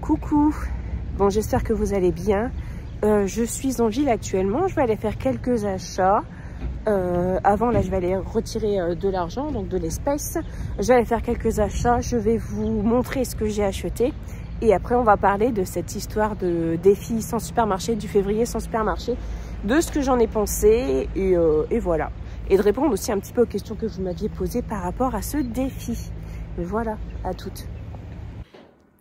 Coucou, bon j'espère que vous allez bien. Je suis en ville actuellement, je vais aller faire quelques achats. Avant là je vais aller retirer de l'argent, donc de l'espèce. Je vais aller faire quelques achats, je vais vous montrer ce que j'ai acheté. Et après on va parler de cette histoire de défi sans supermarché, du février sans supermarché, de ce que j'en ai pensé et voilà. Et de répondre aussi un petit peu aux questions que vous m'aviez posées par rapport à ce défi. Et voilà, à toutes.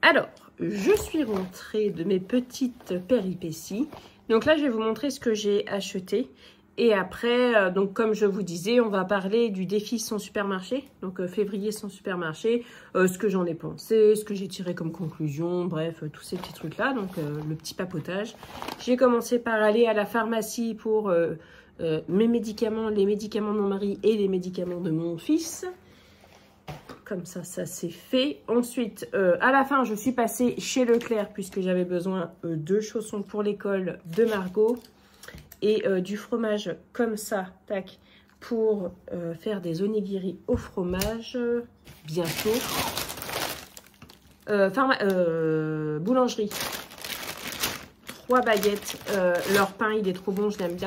Alors, je suis rentrée de mes petites péripéties. Donc là, je vais vous montrer ce que j'ai acheté. Et après, donc comme je vous disais, on va parler du défi sans supermarché. Donc février sans supermarché, ce que j'en ai pensé, ce que j'ai tiré comme conclusion, bref, tous ces petits trucs-là. Donc le petit papotage. J'ai commencé par aller à la pharmacie pour mes médicaments, les médicaments de mon mari et les médicaments de mon fils. Comme ça, ça c'est fait. Ensuite, à la fin, je suis passée chez Leclerc puisque j'avais besoin de chaussons pour l'école de Margot et du fromage comme ça, tac, pour faire des onigiri au fromage bientôt. Boulangerie. 3 baguettes. Leur pain, il est trop bon, je l'aime bien.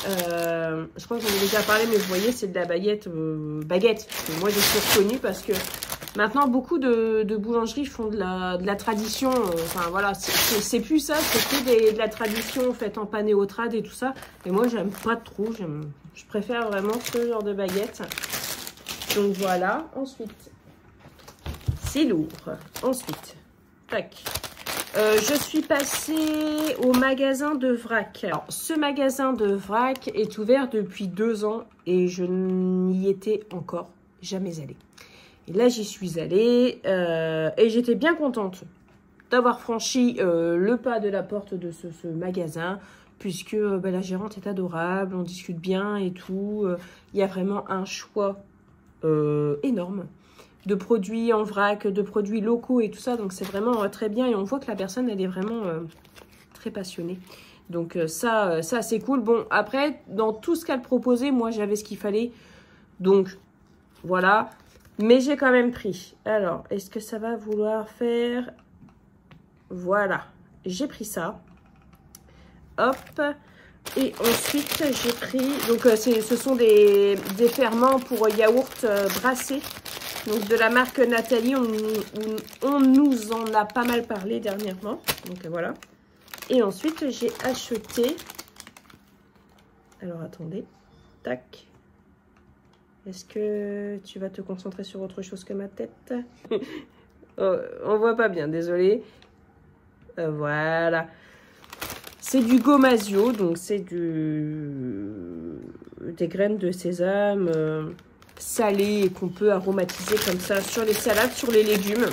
Je crois que j'en ai déjà parlé, mais vous voyez, c'est de la baguette. Moi, je suis reconnue parce que maintenant, beaucoup de boulangeries font de la tradition. Enfin, voilà, c'est plus ça, c'est que de la tradition faite en panéotrade et tout ça. Et moi, j'aime pas trop. Je préfère vraiment ce genre de baguette. Donc, voilà. Ensuite, c'est lourd. Ensuite, tac. Je suis passée au magasin de vrac. Alors, ce magasin de vrac est ouvert depuis 2 ans et je n'y étais encore jamais allée. Et là, j'y suis allée et j'étais bien contente d'avoir franchi le pas de la porte de ce magasin puisque la gérante est adorable, on discute bien et tout. Il y a vraiment un choix énorme de produits en vrac, de produits locaux et tout ça. Donc, c'est vraiment très bien. Et on voit que la personne, elle est vraiment très passionnée. Donc, ça c'est cool. Bon, après, dans tout ce qu'elle proposait, moi, j'avais ce qu'il fallait. Donc, voilà. Mais j'ai quand même pris. Alors, est-ce que ça va vouloir faire... Voilà. J'ai pris ça. Hop. Et ensuite, j'ai pris... Donc, ce sont des ferments pour yaourt brassés. Donc de la marque Nathalie, on nous en a pas mal parlé dernièrement. Donc voilà. Et ensuite, j'ai acheté... Alors attendez. Tac. Est-ce que tu vas te concentrer sur autre chose que ma tête? Oh, on voit pas bien, désolé. Voilà. C'est du gomasio, donc c'est des graines de sésame... salé et qu'on peut aromatiser comme ça sur les salades, sur les légumes.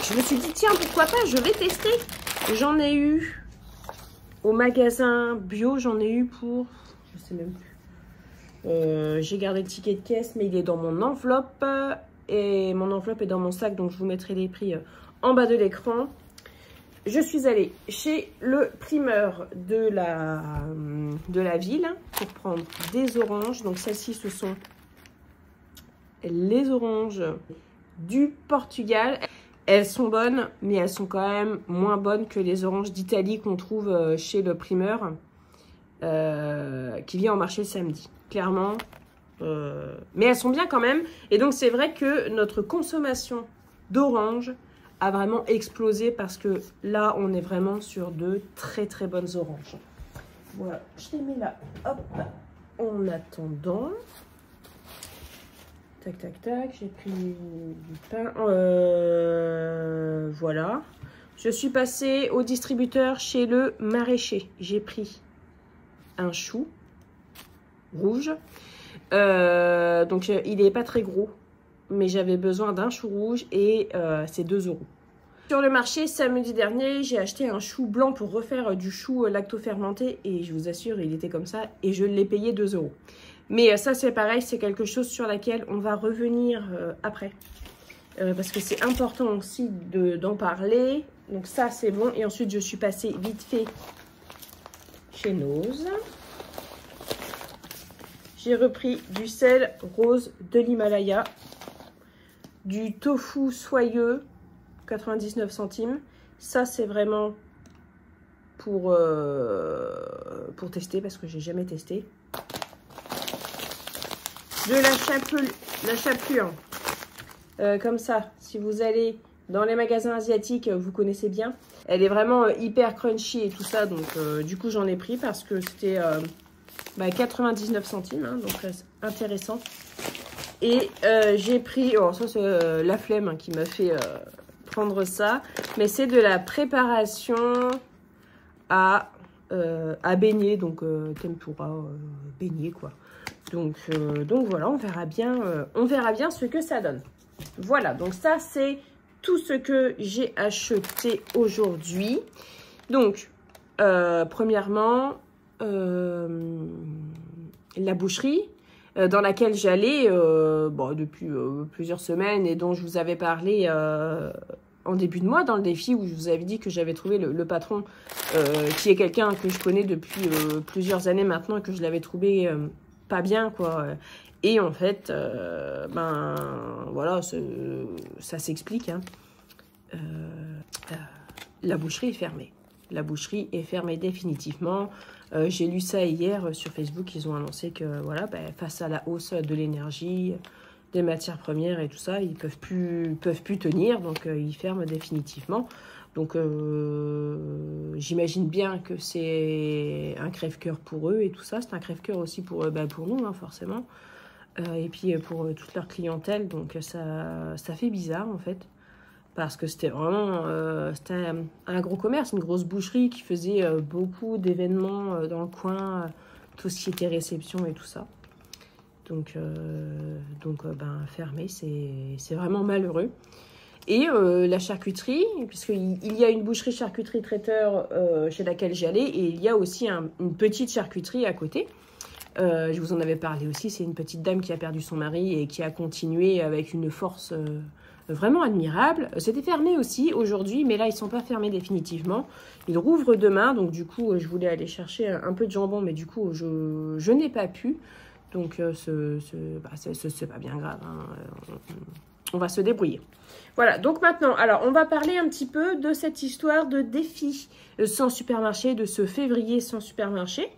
Je me suis dit, tiens, pourquoi pas, je vais tester. J'en ai eu au magasin bio, j'en ai eu pour, je sais même plus. J'ai gardé le ticket de caisse, mais il est dans mon enveloppe. Et mon enveloppe est dans mon sac, donc je vous mettrai les prix en bas de l'écran. Je suis allée chez le primeur de la ville pour prendre des oranges. Donc celles-ci, ce sont les oranges du Portugal. Elles sont bonnes, mais elles sont quand même moins bonnes que les oranges d'Italie qu'on trouve chez le primeur qui vient au marché le samedi. Clairement. Mais elles sont bien quand même. Et donc c'est vrai que notre consommation d'oranges a vraiment explosé parce que là on est vraiment sur de très très bonnes oranges. Voilà, je les mets là. Hop. En attendant... Tac, tac, tac, j'ai pris du pain. Voilà. Je suis passée au distributeur chez le maraîcher. J'ai pris un chou rouge. Donc, il n'est pas très gros, mais j'avais besoin d'un chou rouge et c'est 2 €. Sur le marché, samedi dernier, j'ai acheté un chou blanc pour refaire du chou lacto-fermenté et je vous assure, il était comme ça et je l'ai payé 2 €. Mais ça, c'est pareil, c'est quelque chose sur laquelle on va revenir après. Parce que c'est important aussi d'en parler. Donc ça, c'est bon. Et ensuite, je suis passée vite fait chez Nose. J'ai repris du sel rose de l'Himalaya. Du tofu soyeux 99 centimes. Ça, c'est vraiment pour tester, parce que j'ai jamais testé. De la chapelure. Comme ça, si vous allez dans les magasins asiatiques, vous connaissez bien. Elle est vraiment hyper crunchy et tout ça. Donc, du coup, j'en ai pris parce que c'était 99 centimes. Hein, donc, intéressant. Et j'ai pris... Oh, ça, c'est la flemme hein, qui m'a fait prendre ça. Mais c'est de la préparation à baigner. Donc, tempura, beignet, quoi. Donc voilà, on verra bien ce que ça donne. Voilà, donc ça, c'est tout ce que j'ai acheté aujourd'hui. Donc, premièrement, la boucherie dans laquelle j'allais depuis plusieurs semaines et dont je vous avais parlé en début de mois dans le défi où je vous avais dit que j'avais trouvé le patron qui est quelqu'un que je connais depuis plusieurs années maintenant, que je l'avais trouvé pas bien, quoi. Et en fait, voilà, ça s'explique. Hein. La boucherie est fermée. La boucherie est fermée définitivement. J'ai lu ça hier sur Facebook. Ils ont annoncé que, voilà, face à la hausse de l'énergie, des matières premières et tout ça, ils peuvent plus tenir. Donc, ils ferment définitivement. Donc, j'imagine bien que c'est un crève-cœur pour eux et tout ça. C'est un crève-cœur aussi pour nous, hein, forcément. Et puis, pour toute leur clientèle. Donc, ça fait bizarre, en fait. Parce que c'était vraiment c'était un gros commerce, une grosse boucherie qui faisait beaucoup d'événements dans le coin. Tout ce qui était réception et tout ça. Donc fermé, c'est vraiment malheureux. Et la charcuterie, puisqu'il y a une boucherie charcuterie traiteur chez laquelle j'allais, et il y a aussi une petite charcuterie à côté. Je vous en avais parlé aussi, c'est une petite dame qui a perdu son mari et qui a continué avec une force vraiment admirable. C'était fermé aussi aujourd'hui, mais là ils ne sont pas fermés définitivement. Ils rouvrent demain, donc du coup je voulais aller chercher un peu de jambon, mais du coup je n'ai pas pu. Donc c'est pas bien grave, hein. On va se débrouiller. Voilà, donc maintenant, alors on va parler un petit peu de cette histoire de défi sans supermarché, de ce février sans supermarché.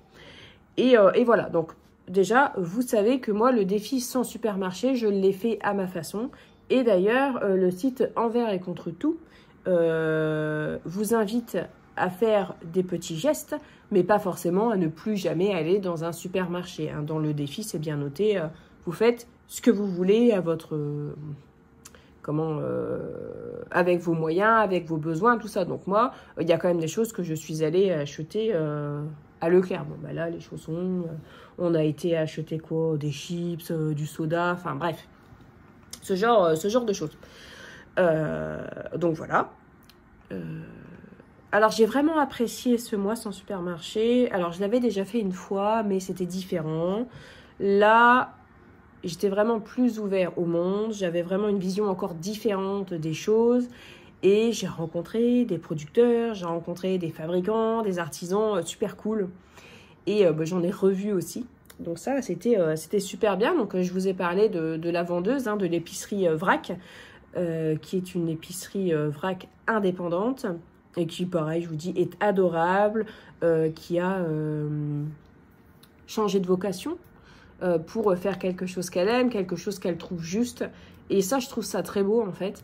Et voilà, donc déjà, vous savez que moi, le défi sans supermarché, je l'ai fait à ma façon. Et d'ailleurs, le site Envers et contre tout vous invite à faire des petits gestes, mais pas forcément à ne plus jamais aller dans un supermarché. Hein. Dans le défi, c'est bien noté, vous faites ce que vous voulez à votre... avec vos moyens, avec vos besoins, tout ça. Donc moi, il y a quand même des choses que je suis allée acheter à Leclerc. Bon, là, les chaussons, on a été acheter quoi? Des chips, du soda, enfin bref. Ce genre de choses. Donc voilà. Alors, j'ai vraiment apprécié ce mois sans supermarché. Alors, je l'avais déjà fait une fois, mais c'était différent. Là... J'étais vraiment plus ouvert au monde, j'avais vraiment une vision encore différente des choses et j'ai rencontré des producteurs, j'ai rencontré des fabricants, des artisans super cool et j'en ai revu aussi. Donc ça, c'était super bien. Donc je vous ai parlé de la vendeuse, hein, de l'épicerie Vrac, qui est une épicerie Vrac indépendante et qui, pareil, je vous dis, est adorable, qui a changé de vocation. Pour faire quelque chose qu'elle aime, quelque chose qu'elle trouve juste. Et ça, je trouve ça très beau, en fait.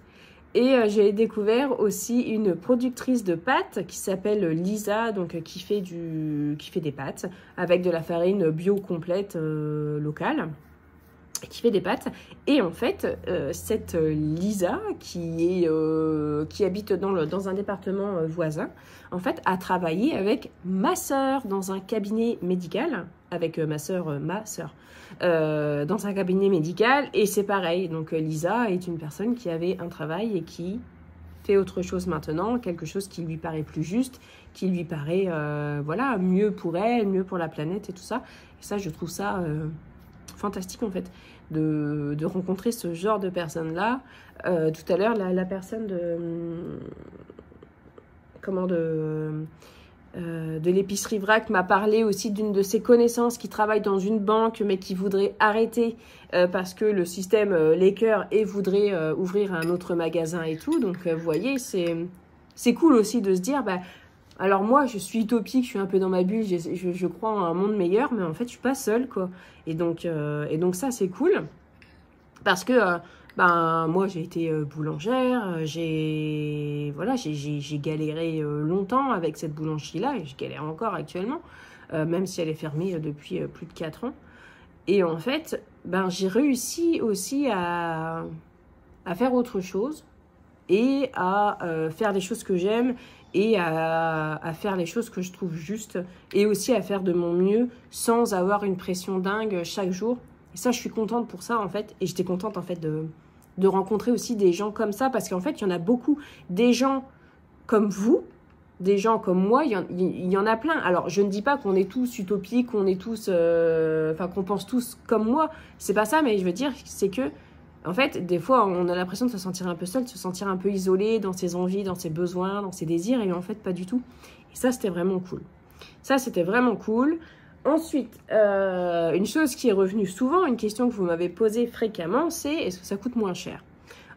Et j'ai découvert aussi une productrice de pâtes qui s'appelle Lisa, donc qui fait des pâtes avec de la farine bio complète locale. Qui fait des pâtes. Et en fait, cette Lisa, qui habite dans un département voisin, en fait, a travaillé avec ma sœur dans un cabinet médical, avec ma sœur, dans un cabinet médical. Et c'est pareil. Donc, Lisa est une personne qui avait un travail et qui fait autre chose maintenant, quelque chose qui lui paraît plus juste, qui lui paraît, voilà, mieux pour elle, mieux pour la planète et tout ça. Et ça, je trouve ça... fantastique en fait de rencontrer ce genre de personnes là. Tout à l'heure la personne de l'épicerie vrac m'a parlé aussi d'une de ses connaissances qui travaille dans une banque mais qui voudrait arrêter parce que le système les cœurs et voudrait ouvrir un autre magasin et tout. Donc vous voyez, c'est cool aussi de se dire, bah, alors moi je suis utopique, je suis un peu dans ma bulle, je crois en un monde meilleur, mais en fait je suis pas seule quoi. Et donc ça c'est cool parce que ben, moi, j'ai été boulangère, j'ai galéré longtemps avec cette boulangerie-là, et je galère encore actuellement, même si elle est fermée depuis plus de 4 ans. Et en fait, ben, j'ai réussi aussi à faire autre chose, et à faire des choses que j'aime, et à faire les choses que je trouve justes, et aussi à faire de mon mieux, sans avoir une pression dingue chaque jour. Et ça, je suis contente pour ça, en fait, et j'étais contente, en fait, de rencontrer aussi des gens comme ça, parce qu'en fait, il y en a beaucoup, des gens comme vous, des gens comme moi, il y en a plein. Alors, je ne dis pas qu'on est tous utopiques, qu'on est tous, qu'on pense tous comme moi, c'est pas ça, mais je veux dire, c'est que, en fait, des fois, on a l'impression de se sentir un peu seul, de se sentir un peu isolé dans ses envies, dans ses besoins, dans ses désirs, et en fait, pas du tout. Et ça, c'était vraiment cool. Ça, c'était vraiment cool. Ensuite, une chose qui est revenue souvent, une question que vous m'avez posée fréquemment, c'est est-ce que ça coûte moins cher?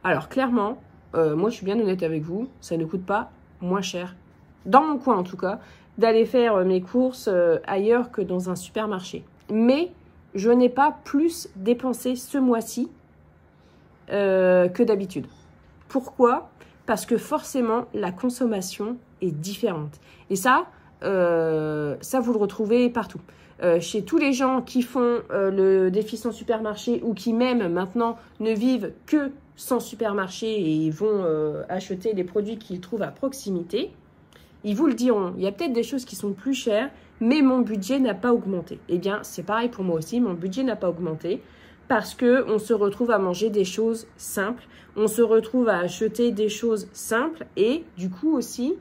Alors clairement, moi je suis bien honnête avec vous, ça ne coûte pas moins cher, dans mon coin en tout cas, d'aller faire mes courses ailleurs que dans un supermarché. Mais je n'ai pas plus dépensé ce mois-ci que d'habitude. Pourquoi? Parce que forcément, la consommation est différente. Et ça vous le retrouvez partout. Chez tous les gens qui font le défi sans supermarché ou qui même maintenant ne vivent que sans supermarché et vont acheter les produits qu'ils trouvent à proximité, ils vous le diront. Il y a peut-être des choses qui sont plus chères, mais mon budget n'a pas augmenté. Eh bien, c'est pareil pour moi aussi, mon budget n'a pas augmenté parce qu'on se retrouve à manger des choses simples, on se retrouve à acheter des choses simples et du coup aussi,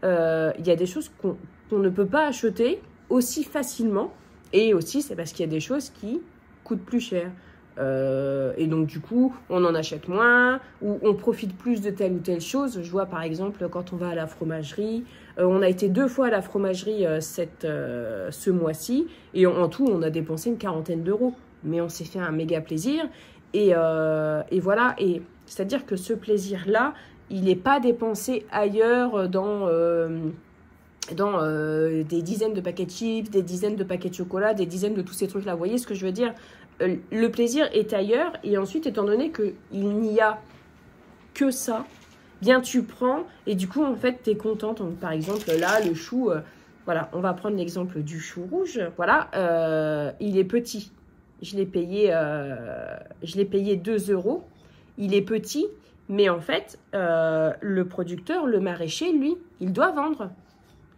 il y a des choses qu'on ne peut pas acheter aussi facilement, et aussi c'est parce qu'il y a des choses qui coûtent plus cher, et donc du coup on en achète moins ou on profite plus de telle ou telle chose. Je vois par exemple quand on va à la fromagerie, on a été 2 fois à la fromagerie ce mois-ci et en tout on a dépensé une 40aine d'euros, mais on s'est fait un méga plaisir et voilà, et c'est à dire que ce plaisir là il n'est pas dépensé ailleurs dans des dizaines de paquets de chips, des dizaines de paquets de chocolat, des dizaines de tous ces trucs-là. Vous voyez ce que je veux dire? Le plaisir est ailleurs, et ensuite, étant donné qu'il n'y a que ça, bien tu prends, et du coup, en fait, tu es contente. Donc, par exemple, là, le chou, voilà, on va prendre l'exemple du chou rouge. Voilà, il est petit. Je l'ai payé 2 €. Il est petit, mais en fait, le producteur, le maraîcher, lui, il doit vendre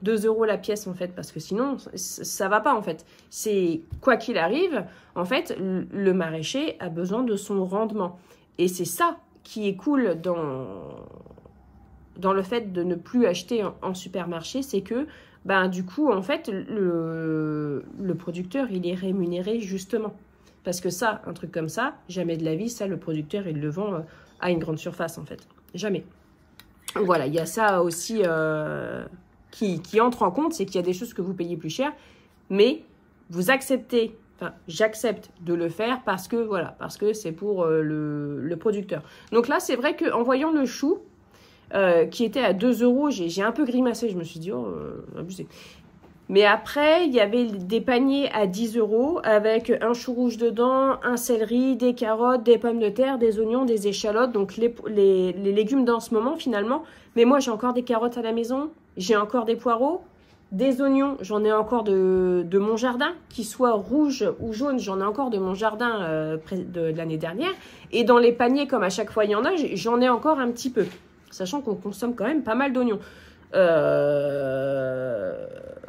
2 € la pièce en fait, parce que sinon ça va pas en fait. C'est quoi qu'il arrive, en fait, le maraîcher a besoin de son rendement. Et c'est ça qui est cool dans le fait de ne plus acheter en supermarché, c'est que ben, du coup, en fait, le producteur, il est rémunéré justement. Parce que ça, un truc comme ça, jamais de la vie, ça, le producteur, il le vend à une grande surface en fait. Jamais. Voilà, il y a ça aussi... qui entre en compte, c'est qu'il y a des choses que vous payez plus cher, mais vous acceptez, enfin j'accepte de le faire parce que voilà, parce que c'est pour le producteur. Donc là, c'est vrai qu'en voyant le chou qui était à 2 €, j'ai un peu grimacé, je me suis dit, oh, abusé. Mais après, il y avait des paniers à 10 € avec un chou rouge dedans, un céleri, des carottes, des pommes de terre, des oignons, des échalotes, donc les légumes dans ce moment finalement. Mais moi, j'ai encore des carottes à la maison, j'ai encore des poireaux, des oignons, j'en ai encore de mon jardin, qu'ils soient rouges ou jaunes, j'en ai encore de mon jardin de l'année dernière. Et dans les paniers, comme à chaque fois il y en a, j'en ai encore un petit peu, sachant qu'on consomme quand même pas mal d'oignons.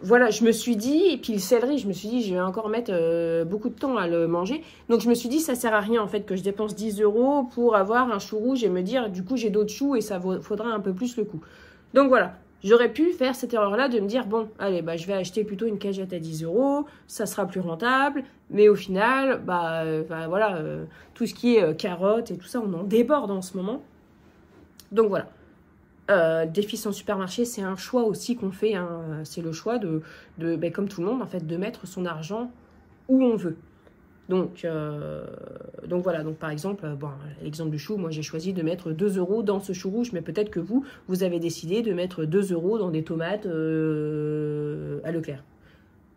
Voilà, je me suis dit, et puis le céleri, je me suis dit, je vais encore mettre beaucoup de temps à le manger. Donc je me suis dit, ça sert à rien en fait que je dépense 10 € pour avoir un chou rouge et me dire, du coup j'ai d'autres choux et ça faudra un peu plus le coup. Donc voilà, j'aurais pu faire cette erreur-là de me dire, bon, allez, bah je vais acheter plutôt une cagette à 10 €, ça sera plus rentable. Mais au final, voilà, tout ce qui est carottes et tout ça, on en déborde en ce moment. Donc voilà. Défi sans supermarché, c'est un choix aussi qu'on fait. Hein. C'est le choix ben, comme tout le monde, en fait, de mettre son argent où on veut. Donc voilà, donc par exemple, bon, l'exemple du chou, moi j'ai choisi de mettre 2 € dans ce chou rouge, mais peut-être que vous avez décidé de mettre 2 € dans des tomates à Leclerc.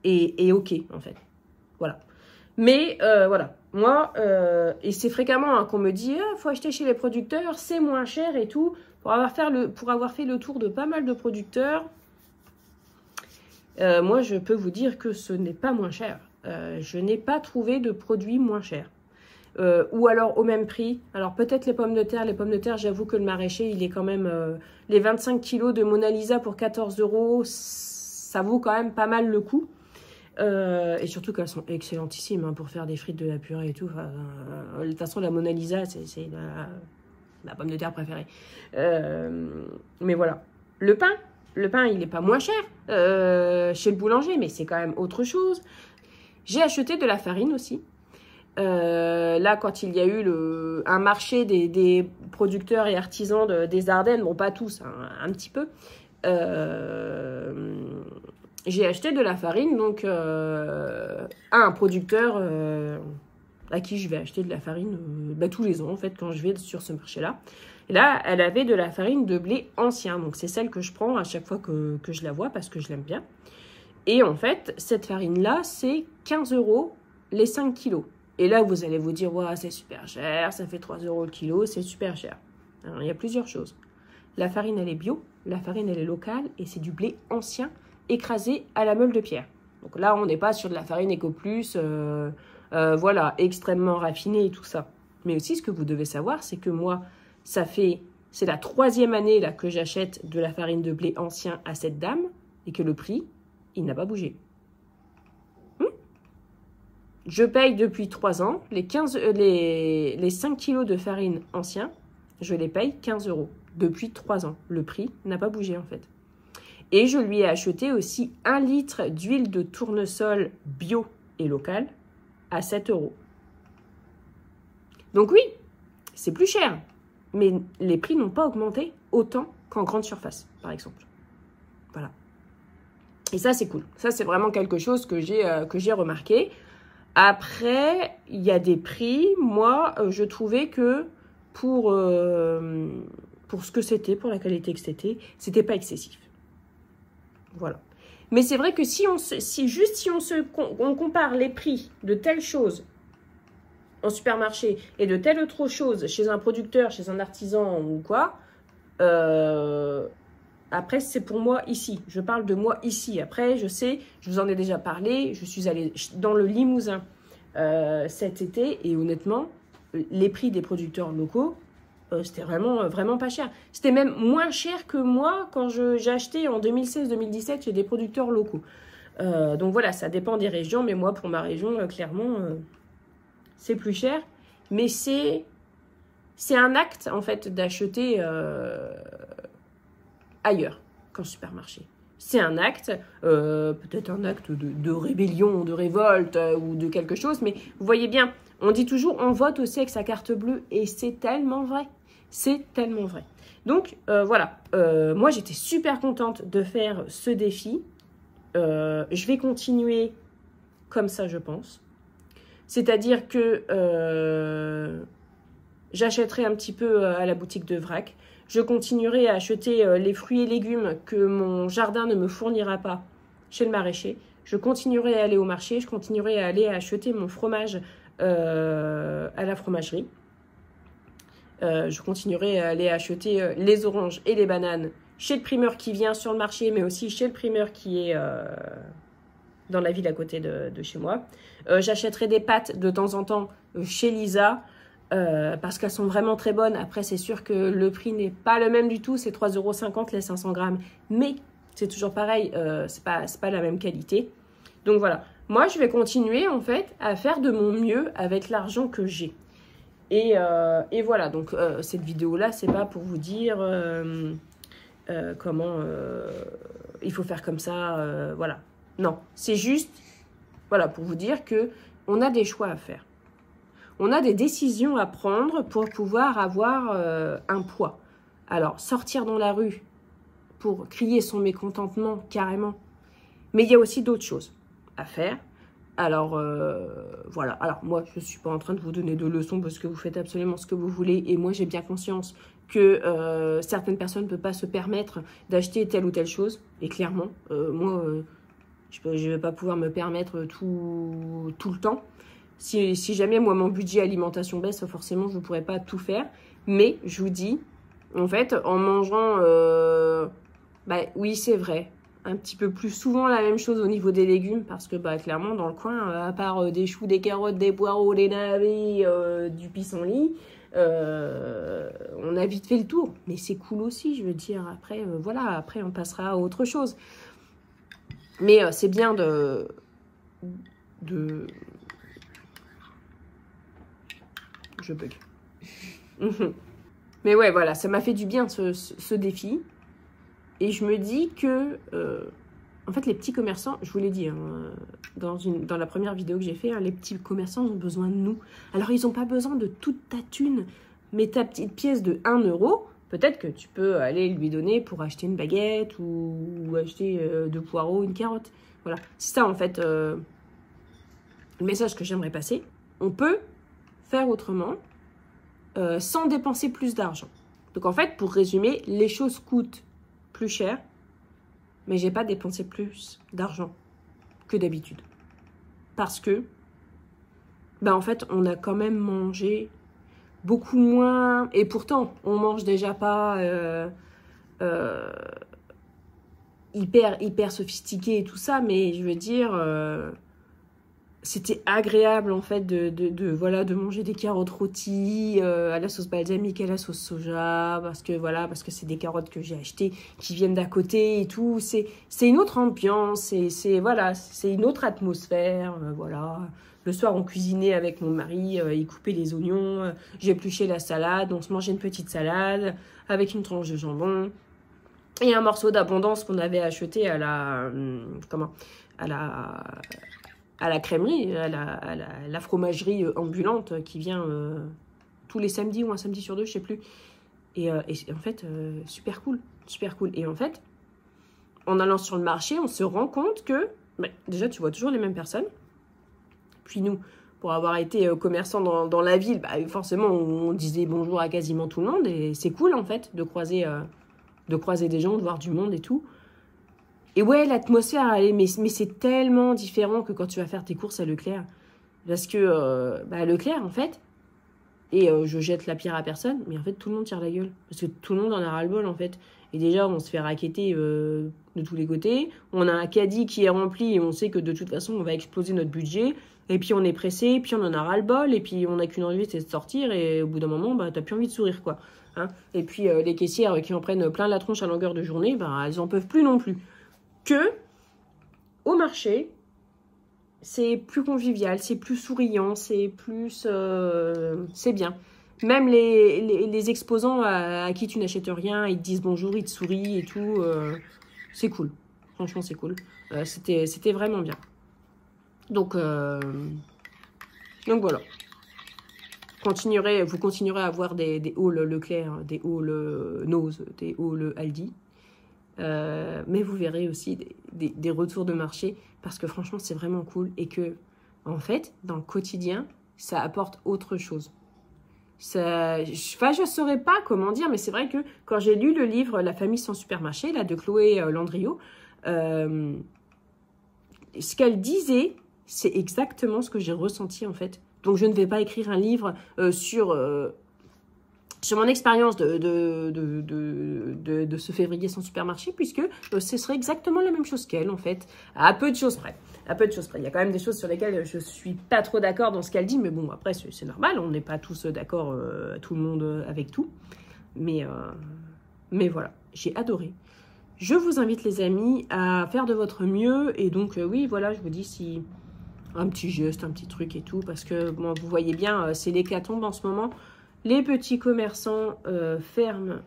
Et ok, en fait. Voilà. Mais voilà, moi, et c'est fréquemment hein, qu'on me dit « faut acheter chez les producteurs, c'est moins cher et tout ». Pour avoir fait le tour de pas mal de producteurs, moi je peux vous dire que ce n'est pas moins cher. Je n'ai pas trouvé de produits moins chers. Ou alors au même prix. Alors peut-être les pommes de terre, j'avoue que le maraîcher, il est quand même... les 25 kilos de Mona Lisa pour 14 €, ça vaut quand même pas mal le coup. Et surtout qu'elles sont excellentissimes hein, pour faire des frites, de la purée et tout. De toute façon, la Mona Lisa, c'est ma pomme de terre préférée. Mais voilà. Le pain, il n'est pas moins cher chez le boulanger, mais c'est quand même autre chose. J'ai acheté de la farine aussi. Là, quand il y a eu un marché des producteurs et artisans des Ardennes, bon, pas tous, hein, un petit peu, j'ai acheté de la farine donc, à un producteur à qui je vais acheter de la farine bah, tous les ans, en fait, quand je vais sur ce marché-là. Et là, elle avait de la farine de blé ancien, donc c'est celle que je prends à chaque fois que je la vois parce que je l'aime bien. Et en fait, cette farine-là, c'est 15 € les 5 kilos. Et là, vous allez vous dire, ouais, c'est super cher, ça fait 3 € le kilo, c'est super cher. Alors, il y a plusieurs choses. La farine, elle est bio, la farine, elle est locale, et c'est du blé ancien écrasé à la meule de pierre. Donc là, on n'est pas sur de la farine Ecoplus, voilà, extrêmement raffinée et tout ça. Mais aussi, ce que vous devez savoir, c'est que moi, c'est la 3e année là, que j'achète de la farine de blé ancien à cette dame, et que le prix, il n'a pas bougé. Je paye depuis 3 ans les 5 kilos de farine ancien, je les paye 15 € depuis 3 ans. Le prix n'a pas bougé en fait. Et je lui ai acheté aussi 1 litre d'huile de tournesol bio et locale à 7 €. Donc oui, c'est plus cher, mais les prix n'ont pas augmenté autant qu'en grande surface, par exemple. Voilà. Et ça, c'est cool. Ça, c'est vraiment quelque chose que j'ai remarqué. Après, il y a des prix. Moi, je trouvais que pour ce que c'était, pour la qualité que c'était pas excessif. Voilà. Mais c'est vrai que si on compare les prix de telle chose en supermarché et de telle autre chose chez un producteur, chez un artisan ou quoi, après, c'est pour moi ici. Je parle de moi ici. Après, je sais, je vous en ai déjà parlé. Je suis allée dans le Limousin cet été. Et honnêtement, les prix des producteurs locaux, c'était vraiment pas cher. C'était même moins cher que moi quand j'ai acheté en 2016-2017 chez des producteurs locaux. Donc voilà, ça dépend des régions. Mais moi, pour ma région, clairement, c'est plus cher. Mais c'est un acte, en fait, d'acheter... ailleurs qu'en supermarché. C'est un acte, peut-être un acte de rébellion, de révolte ou de quelque chose, mais vous voyez bien, on dit toujours on vote aussi avec sa carte bleue et c'est tellement vrai. C'est tellement vrai. Donc voilà, moi j'étais super contente de faire ce défi. Je vais continuer comme ça, je pense. C'est-à-dire que j'achèterai un petit peu à la boutique de vrac. Je continuerai à acheter les fruits et légumes que mon jardin ne me fournira pas chez le maraîcher. Je continuerai à aller au marché. Je continuerai à aller acheter mon fromage à la fromagerie. Je continuerai à aller acheter les oranges et les bananes chez le primeur qui vient sur le marché, mais aussi chez le primeur qui est dans la ville à côté de chez moi. J'achèterai des pâtes de temps en temps chez Lisa. Parce qu'elles sont vraiment très bonnes. Après, c'est sûr que le prix n'est pas le même du tout. C'est 3,50 € les 500 grammes. Mais c'est toujours pareil, c'est pas la même qualité. Donc voilà. Moi, je vais continuer en fait à faire de mon mieux avec l'argent que j'ai. Et voilà. Donc cette vidéo-là, c'est pas pour vous dire comment il faut faire comme ça. Voilà. Non, c'est juste voilà, pour vous dire qu'on a des choix à faire. On a des décisions à prendre pour pouvoir avoir un poids. Alors, sortir dans la rue pour crier son mécontentement, carrément. Mais il y a aussi d'autres choses à faire. Alors, voilà. Alors, moi, je ne suis pas en train de vous donner de leçons parce que vous faites absolument ce que vous voulez. Et moi, j'ai bien conscience que certaines personnes ne peuvent pas se permettre d'acheter telle ou telle chose. Et clairement, moi, je ne vais pas pouvoir me permettre tout le temps. Si jamais, moi, mon budget alimentation baisse, forcément, je ne pourrais pas tout faire. Mais, je vous dis, en fait, en mangeant... bah, oui, c'est vrai. Un petit peu plus souvent la même chose au niveau des légumes. Parce que, bah, clairement, dans le coin, à part des choux, des carottes, des poireaux, des navets, du pissenlit, on a vite fait le tour. Mais c'est cool aussi, je veux dire. Après, voilà, après, on passera à autre chose. Mais c'est bien de... Je bug. Mais ouais, voilà, ça m'a fait du bien ce défi. Et je me dis que, en fait, les petits commerçant, je vous l'ai dit, hein, dans la première vidéo que j'ai fait, hein, les petits commerçants ont besoin de nous. Alors, ils n'ont pas besoin de toute ta thune, mais ta petite pièce de 1 €, peut-être que tu peux aller lui donner pour acheter une baguette ou acheter 2 poireaux, une carotte. Voilà, c'est ça, en fait, le message que j'aimerais passer. On peut faire autrement sans dépenser plus d'argent. Donc, en fait, pour résumer, les choses coûtent plus cher, mais j'ai pas dépensé plus d'argent que d'habitude. Parce que, ben en fait, on a quand même mangé beaucoup moins, et pourtant, on mange déjà pas hyper sophistiqué et tout ça, mais je veux dire, c'était agréable en fait de manger des carottes rôties à la sauce balsamique, à la sauce soja, parce que c'est des carottes que j'ai achetées qui viennent d'à côté et tout. C'est une autre ambiance, c'est une autre atmosphère, voilà. Le soir, on cuisinait avec mon mari, il coupait les oignons, j'épluchais la salade, on se mangeait une petite salade avec une tranche de jambon et un morceau d'abondance qu'on avait acheté à la crèmerie, à la fromagerie ambulante qui vient tous les samedis ou un samedi sur deux, je sais plus. Et en fait, super cool, super cool. Et en fait, en allant sur le marché, on se rend compte que, bah, déjà, tu vois toujours les mêmes personnes. Puis nous, pour avoir été commerçant dans la ville, bah, forcément, on disait bonjour à quasiment tout le monde. Et c'est cool, en fait, de croiser des gens, de voir du monde et tout. Et ouais, l'atmosphère, mais c'est tellement différent que quand tu vas faire tes courses à Leclerc. Parce que Leclerc, en fait, et je jette la pierre à personne, mais en fait, tout le monde tire la gueule. Parce que tout le monde en a ras-le-bol, en fait. Et déjà, on se fait racketter de tous les côtés. On a un caddie qui est rempli et on sait que de toute façon, on va exploser notre budget. Et puis, on est pressé, puis on en a ras-le-bol. Et puis, on n'a qu'une envie, c'est de sortir. Et au bout d'un moment, bah, t'as plus envie de sourire, quoi. Hein, et puis, les caissières qui en prennent plein la tronche à longueur de journée, bah, elles en peuvent plus non plus. Que au marché, c'est plus convivial, c'est plus souriant, c'est plus... c'est bien. Même les exposants à qui tu n'achètes rien, ils te disent bonjour, ils te sourient et tout. C'est cool. Franchement, c'est cool. C'était vraiment bien. Donc voilà. Vous continuerez à avoir des hauls Leclerc, des hauls Nose, des hauls Aldi. Mais vous verrez aussi des retours de marché parce que franchement c'est vraiment cool et que en fait dans le quotidien ça apporte autre chose. Je saurais pas comment dire, mais c'est vrai que quand j'ai lu le livre La famille sans supermarché là de Chloé Landriot, ce qu'elle disait c'est exactement ce que j'ai ressenti en fait. Donc je ne vais pas écrire un livre sur mon expérience de ce février sans supermarché, puisque ce serait exactement la même chose qu'elle, en fait, à peu de choses près. À peu de choses près. Il y a quand même des choses sur lesquelles je ne suis pas trop d'accord dans ce qu'elle dit, mais bon, après, c'est normal, on n'est pas tous d'accord, tout le monde, avec tout. Mais voilà, j'ai adoré. Je vous invite, les amis, à faire de votre mieux, et donc, oui, voilà, je vous dis si... un petit geste, un petit truc et tout, parce que, bon, vous voyez bien, c'est l'hécatombe en ce moment. Les petits commerçants ferment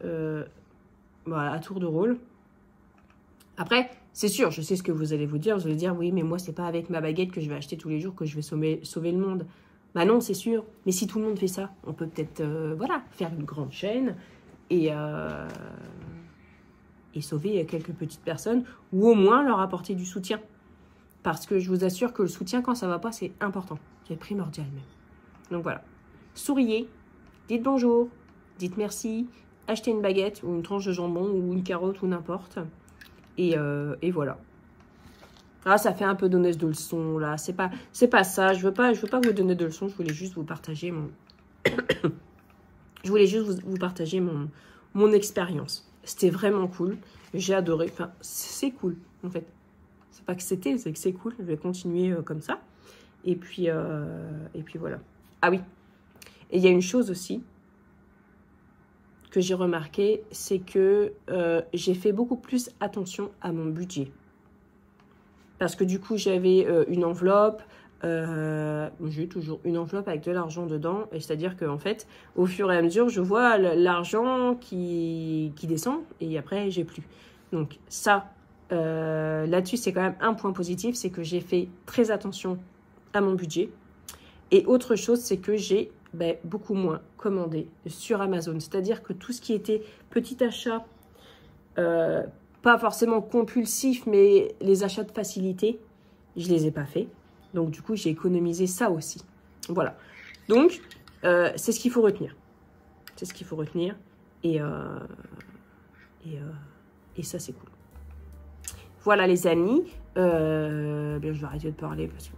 à tour de rôle. Après, c'est sûr, je sais ce que vous allez vous dire. Vous allez dire, oui, mais moi, c'est pas avec ma baguette que je vais acheter tous les jours que je vais sauver le monde. Bah non, c'est sûr. Mais si tout le monde fait ça, on peut peut-être faire une grande chaîne et sauver quelques petites personnes ou au moins leur apporter du soutien. Parce que je vous assure que le soutien quand ça va pas, c'est important. C'est primordial même. Donc voilà. Souriez, dites bonjour, dites merci, achetez une baguette ou une tranche de jambon ou une carotte ou n'importe. Et voilà. Ah, ça fait un peu donneuse de leçons là. C'est pas ça. Je veux pas vous donner de leçons. Je voulais juste vous partager mon. Je voulais juste vous partager mon expérience. C'était vraiment cool. J'ai adoré. Enfin, c'est cool en fait. C'est pas que c'était, c'est que c'est cool. Je vais continuer comme ça. Et puis voilà. Ah oui. Et il y a une chose aussi que j'ai remarqué, c'est que j'ai fait beaucoup plus attention à mon budget. Parce que du coup, j'avais une enveloppe. J'ai toujours une enveloppe avec de l'argent dedans. Et c'est-à-dire qu'en fait, au fur et à mesure, je vois l'argent qui descend. Et après, j'ai plus. Donc ça, là-dessus, c'est quand même un point positif. C'est que j'ai fait très attention à mon budget. Et autre chose, c'est que j'ai beaucoup moins commandé sur Amazon. C'est-à-dire que tout ce qui était petit achat, pas forcément compulsif, mais les achats de facilité, je les ai pas faits. Donc du coup, j'ai économisé ça aussi. Voilà. Donc, c'est ce qu'il faut retenir. C'est ce qu'il faut retenir. Et ça, c'est cool. Voilà les amis. Je vais arrêter de parler parce que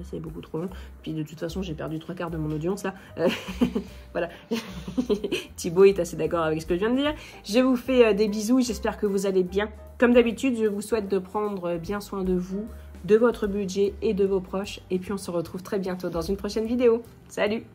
c'est beaucoup trop long. Puis de toute façon, j'ai perdu 3/4 de mon audience là. Voilà. Thibaut est assez d'accord avec ce que je viens de dire. Je vous fais des bisous. J'espère que vous allez bien. Comme d'habitude, je vous souhaite de prendre bien soin de vous, de votre budget et de vos proches. Et puis on se retrouve très bientôt dans une prochaine vidéo. Salut!